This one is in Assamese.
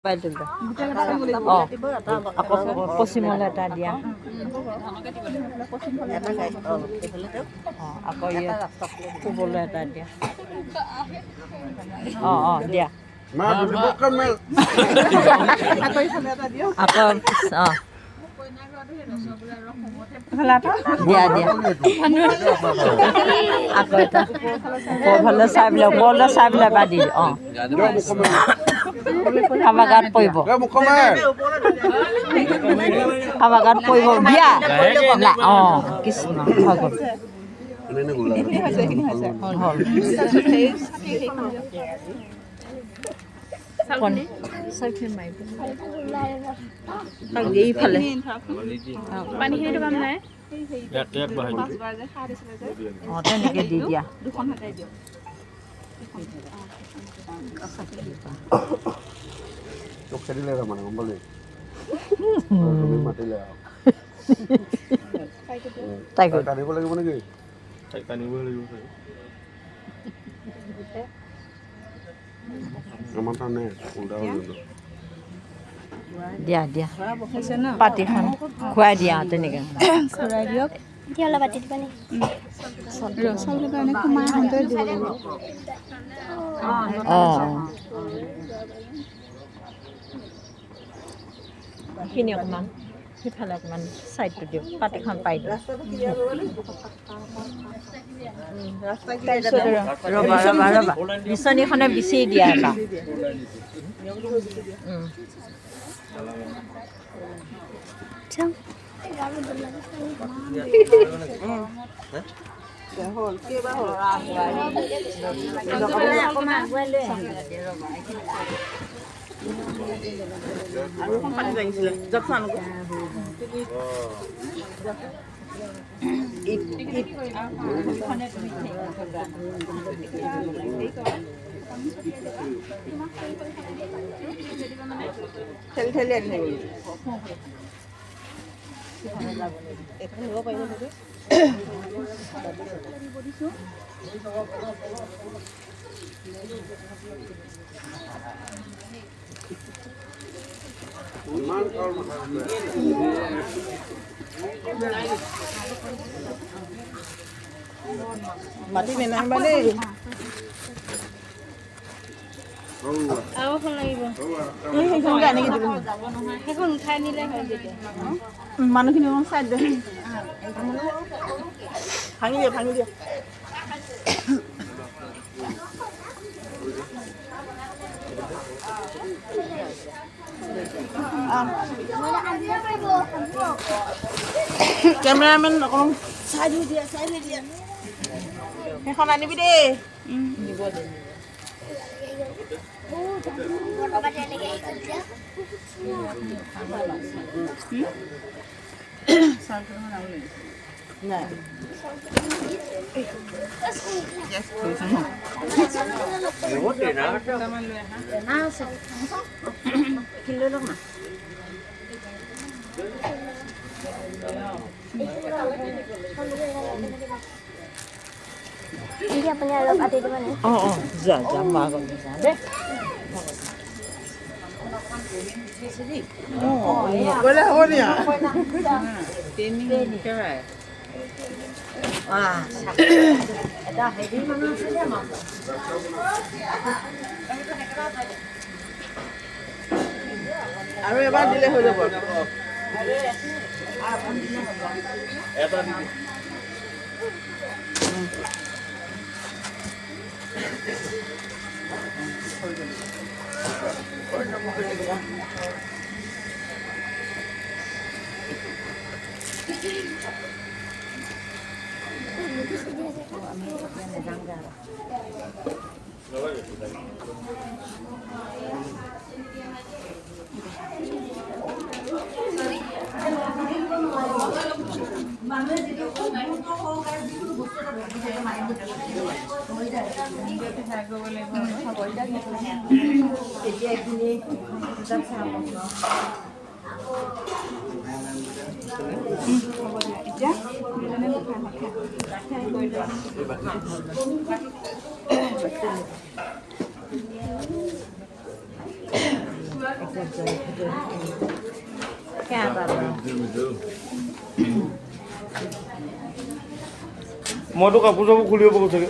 আকৌ পশ্চিমলৈ এটা দিয়া আকৌ পূবলৈ এটা দিয়া দিয়া আকৌ দিয়া দিয়া আকৌ এটা ওপৰফালে চাই পেলাই ওপৰলৈ চাই পেলাই বা দি আমাৰ গাত পৰিব আমাৰ গাত পৰিব বিয়া কৃষ্ণ ভগৱান এইফালে তেনেকৈ দি দিয়া খেদিলে মানে গম পালি মাতিলে তাইক কাটিব লাগিব নেকি আমাৰ কাৰণে উল্টা হৈ গ'ল দিয়া দিয়া পাতিখন খুৱাই দিয়া তেনেকৈ খুৱাই দিয়ক তেতিয়াহ'লে পাতি দিবা নি চাউলৰ কাৰণে সোমাই আহোঁতে দিব লাগিব সেইখিনি অকণমান সিফালে অকণমান ছাইডটো দিয়ক পাতিখন পাই দিয়ক ৰ'বা ৰ'বা ৰ'বা বিচনীখনে বিচি দিয়া এটা আৰু এখন পানী লাগিছিলে যাওকচোন ঠেলি ঠেলি আনি মাটি নেনাহিবা দেই আৰু এখন লাগিব সেইখনকে আনি দিব সেইখন উঠাই নিলে হয় যেতিয়া মানুহখিনি অকণ চাই দে ভাঙি দিয়া ভাঙি দিয়া কেমেৰামেন অকণ চাই দি দিয়া সেইখন আনিবি দেই নাই আপুনি অলপ পাতি দিব নি যা যা মা গ'লে যা দেই গ'লে হ'ব নি এটা হেৰি মানুহ আছে যে মাছ আৰু এবাৰ দিলে হৈ যাব মইতো কাপোৰ চাপোৰ খুলিব পাৰোঁ চাগে